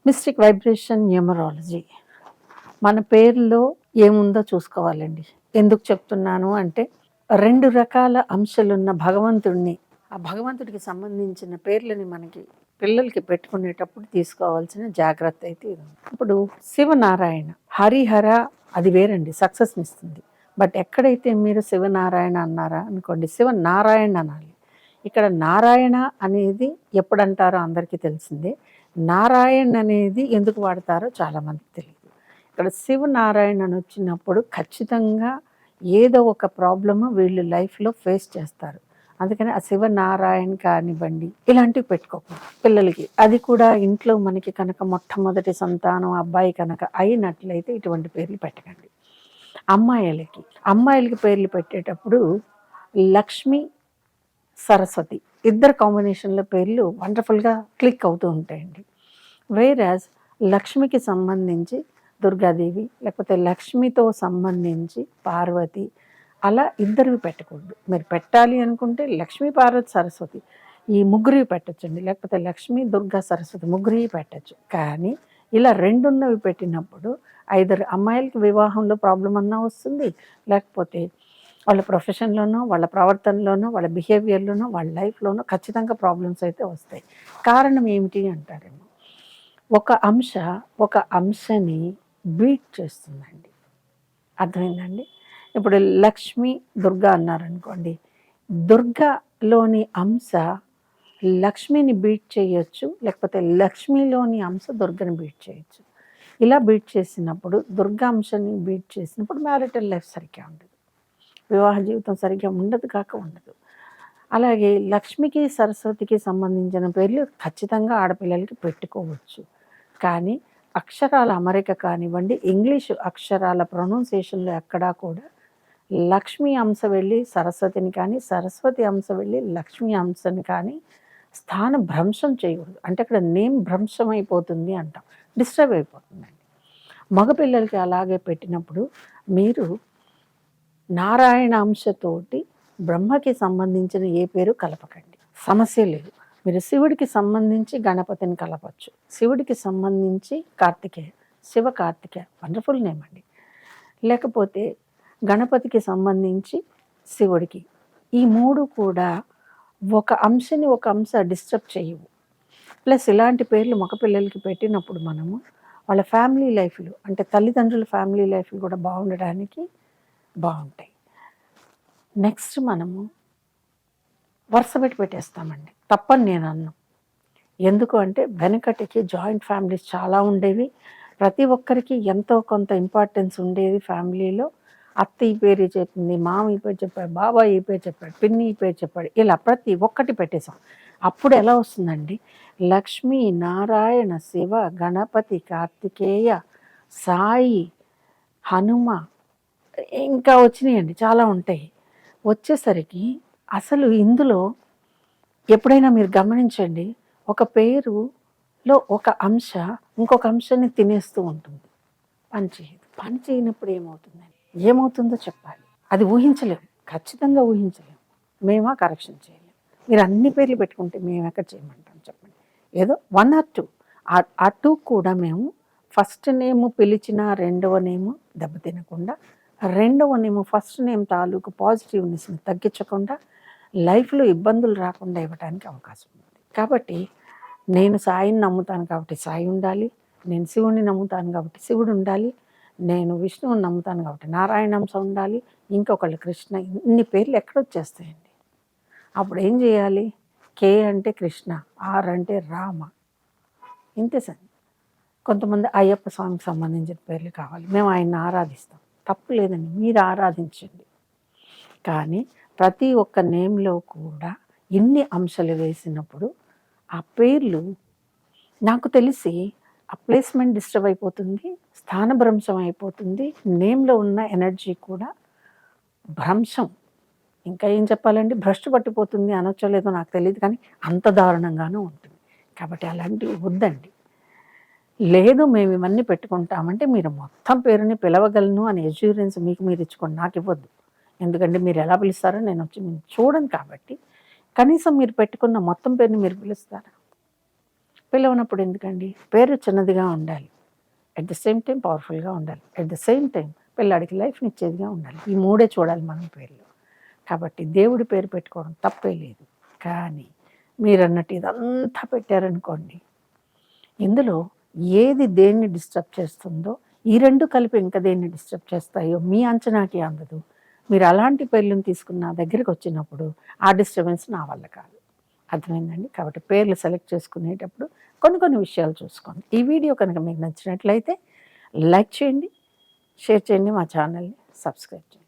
Mystic vibration numerology మన పేరులో ఏముందో చూసుకోవాలండి. ఎందుకు చెప్తున్నాను అంటే, 2 రకాల అంశాలున్న భగవంతుడిని, ఆ భగవంతుడికి సంబంధించిన పేర్లని మనకి పిల్లలకి పెట్టుకునేటప్పుడు తీసుకోవాల్సిన జాగ్రత్త అయితే ఇది. ఇప్పుడు శివనారాయణ, హరిహర అది వేరండి, సక్సెస్ని ఇస్తుంది. బట్ ఎక్కడైతే మీరు శివనారాయణ అన్నారా అనుకోండి, శివనారాయణ అనాలి. ఇక్కడ నారాయణ అనేది ఎప్పుడంటారో అందరికీ తెలిసిందే. నారాయణ్ అనేది ఎందుకు వాడతారో చాలామందికి తెలియదు. ఇక్కడ శివనారాయణ అని వచ్చినప్పుడు ఖచ్చితంగా ఏదో ఒక ప్రాబ్లము వీళ్ళు లైఫ్లో ఫేస్ చేస్తారు. అందుకని ఆ శివనారాయణ కానివ్వండి, ఇలాంటివి పెట్టుకోకూడదు పిల్లలకి. అది కూడా ఇంట్లో మనకి కనుక మొట్టమొదటి సంతానం అబ్బాయి కనుక అయినట్లయితే ఇటువంటి పేర్లు పెట్టకండి. అమ్మాయిలకి పేర్లు పెట్టేటప్పుడు లక్ష్మి, సరస్వతి ఇద్దరు కాంబినేషన్లో పేర్లు వండర్ఫుల్గా క్లిక్ అవుతూ ఉంటాయండి. వేరాజ్ లక్ష్మికి సంబంధించి దుర్గాదేవి, లేకపోతే లక్ష్మితో సంబంధించి పార్వతి, అలా ఇద్దరివి పెట్టకూడదు. మీరు పెట్టాలి అనుకుంటే లక్ష్మీ, పార్వతి, సరస్వతి ఈ ముగ్గురివి పెట్టచ్చండి. లేకపోతే లక్ష్మి, దుర్గా, సరస్వతి ముగ్గురివి పెట్టచ్చు. కానీ ఇలా రెండున్నవి పెట్టినప్పుడు ఐదరు అమ్మాయిలకి వివాహంలో ప్రాబ్లం అన్నా వస్తుంది, లేకపోతే వాళ్ళ ప్రొఫెషన్లోనో, వాళ్ళ ప్రవర్తనలోనో, వాళ్ళ బిహేవియర్లోనో, వాళ్ళ లైఫ్లోనో ఖచ్చితంగా ప్రాబ్లమ్స్ అయితే వస్తాయి. కారణం ఏమిటి అంటారేమో, ఒక అంశని బీట్ చేస్తుందండి. అర్థమైందండి? ఇప్పుడు లక్ష్మి, దుర్గా అన్నారనుకోండి, దుర్గాలోని అంశ లక్ష్మిని బీట్ చేయొచ్చు, లేకపోతే లక్ష్మిలోని అంశ దుర్గని బీట్ చేయొచ్చు. ఇలా బీట్ చేసినప్పుడు, దుర్గా అంశాన్ని బీట్ చేసినప్పుడు మ్యారిటల్ లైఫ్ సరిగ్గా ఉండదు, వివాహ జీవితం సరిగ్గా ఉండదు. అలాగే లక్ష్మికి, సరస్వతికి సంబంధించిన పేర్లు ఖచ్చితంగా ఆడపిల్లలకి పెట్టుకోవచ్చు. కానీ అక్షరాల అమరిక కానివ్వండి, ఇంగ్లీషు అక్షరాల ప్రొనౌన్సియేషన్లో ఎక్కడా కూడా లక్ష్మీ అంశ వెళ్ళి సరస్వతిని కానీ, సరస్వతి అంశ వెళ్ళి లక్ష్మీ అంశని కానీ స్థాన భ్రంశం చేయకూడదు. అంటే అక్కడ నేమ్ భ్రంశం అయిపోతుంది అంటాం, డిస్టర్బ్ అయిపోతుందండి. మగపిల్లలకి అలాగే పెట్టినప్పుడు మీరు నారాయణ అంశతోటి బ్రహ్మకి సంబంధించిన ఏ పేరు కలపకండి, సమస్య లేదు. మీరు శివుడికి సంబంధించి గణపతిని కలపచ్చు, శివుడికి సంబంధించి కార్తికేయ, శివ కార్తికేయ వండర్ఫుల్ నేమ్ అండి. లేకపోతే గణపతికి సంబంధించి శివుడికి, ఈ మూడు కూడా ఒక అంశ డిస్టర్బ్ చేయవు. ప్లస్ ఇలాంటి పేర్లు మగపిల్లలకి పెట్టినప్పుడు మనము వాళ్ళ ఫ్యామిలీ లైఫ్లు, అంటే తల్లిదండ్రుల ఫ్యామిలీ లైఫ్లు కూడా బాగుండడానికి బాగుంటాయి. నెక్స్ట్ మనము వరుస పెట్టేస్తామండి, తప్పని నేను అన్నాను. ఎందుకు అంటే వెనకటికి జాయింట్ ఫ్యామిలీస్ చాలా ఉండేవి, ప్రతి ఒక్కరికి ఎంతో కొంత ఇంపార్టెన్స్ ఉండేది ఫ్యామిలీలో. అత్త ఈ పేరు చెప్పింది, మామ ఈ పేరు చెప్పాడు, బాబాయ్ ఈ పేరు చెప్పాడు, పిన్ని ఈ పేరు చెప్పాడు, ఇలా ప్రతి ఒక్కటి పెట్టేశాం. అప్పుడు ఎలా వస్తుందండి, లక్ష్మీ, నారాయణ, శివ, గణపతి, కార్తికేయ, సాయి, హనుమ, ఇంకా వచ్చినాయండి, చాలా ఉంటాయి. వచ్చేసరికి అసలు ఇందులో ఎప్పుడైనా మీరు గమనించండి, ఒక పేరులో ఒక అంశ ఇంకొక అంశాన్ని తినేస్తూ ఉంటుంది, పని చేయనప్పుడు ఏమవుతుందో చెప్పాలి. అది ఊహించలేము, ఖచ్చితంగా ఊహించలేము. మేమా కరెక్షన్ చేయలేము. మీరు అన్ని పేర్లు పెట్టుకుంటే మేము ఎక్కడ చేయమంటాం చెప్పండి. ఏదో 1 or 2, ఆ 2 కూడా మేము ఫస్ట్ నేమ్ పిలిచిన రెండవ నేమ్ దెబ్బతినకుండా, రెండవ నేమ్ ఫస్ట్ నేమ్ తాలూకు పాజిటివ్నెస్ని తగ్గించకుండా, లైఫ్లో ఇబ్బందులు రాకుండా ఇవ్వడానికి అవకాశం ఉంది. కాబట్టి నేను సాయిని నమ్ముతాను కాబట్టి సాయి ఉండాలి, నేను శివుడిని నమ్ముతాను కాబట్టి శివుడు ఉండాలి, నేను విష్ణువుని నమ్ముతాను కాబట్టి నారాయణ అంశ ఉండాలి, ఇంకొకళ్ళు కృష్ణ, ఇన్ని పేర్లు ఎక్కడొచ్చేస్తాయండి. అప్పుడు ఏం చేయాలి, కే అంటే కృష్ణ, ఆర్ అంటే రామ, ఇంతే సార్. కొంతమంది అయ్యప్ప స్వామికి సంబంధించిన పేర్లు కావాలి, మేము ఆయన్ని ఆరాధిస్తాం, తప్పు లేదండి, మీరు ఆరాధించండి. కానీ ప్రతి ఒక్క నేమ్లో కూడా ఇన్ని అంశాలు వేసినప్పుడు ఆ పేర్లు నాకు తెలిసి ఆ ప్లేస్మెంట్ డిస్టర్బ్ అయిపోతుంది, స్థానభ్రంశం అయిపోతుంది, నేమ్లో ఉన్న ఎనర్జీ కూడా భ్రంశం, ఇంకా ఏం చెప్పాలండి, భ్రష్టు పట్టిపోతుంది అనొచ్చో లేదో నాకు తెలియదు, కానీ అంత దారుణంగానూ ఉంటుంది. కాబట్టి అలాంటివి వద్దండి. లేదు మేము ఇవన్నీ పెట్టుకుంటామంటే మీరు మొత్తం పేరుని పిలవగలను అని ఎష్యూరెన్స్ మీకు మీరు ఇచ్చుకోండి, నాకు ఇవ్వద్దు. ఎందుకంటే మీరు ఎలా పిలుస్తారో నేను వచ్చి చూడను. కాబట్టి కనీసం మీరు పెట్టుకున్న మొత్తం పేరుని మీరు పిలుస్తారా? పిలవనప్పుడు ఎందుకండి? పేరు చిన్నదిగా ఉండాలి. అట్ ద సేమ్ టైం పవర్ఫుల్‌గా ఉండాలి. అట్ ద సేమ్ టైం పిల్లాడికి లైఫ్‌నిచ్చేదిగా ఉండాలి. ఈ మూడే చూడాలి మనం పేర్లు. కాబట్టి దేవుడి పేరు పెట్టుకోవడం తప్పే లేదు. కానీ మీరన్నట్టు ఇదంతా పెట్టారనుకోండి, ఇందులో ఏది దేన్ని డిస్టర్బ్ చేస్తుందో, ఈ 2 కలిపి ఇంకా దేన్ని డిస్టర్బ్ చేస్తాయో మీ అంచనాకి అందదు. మీరు అలాంటి పేర్లను తీసుకుని నా దగ్గరికొచ్చినప్పుడు ఆ డిస్టర్బెన్స్ నా వల్ల కాదు. అర్థమైందండి? కాబట్టి పేర్లు సెలెక్ట్ చేసుకునేటప్పుడు కొన్ని విషయాలు చూసుకోండి. ఈ వీడియో కనుక మీకు నచ్చినట్లయితే లైక్ చేయండి, షేర్ చేయండి, మా ఛానల్‌ని సబ్స్క్రైబ్ చేయండి.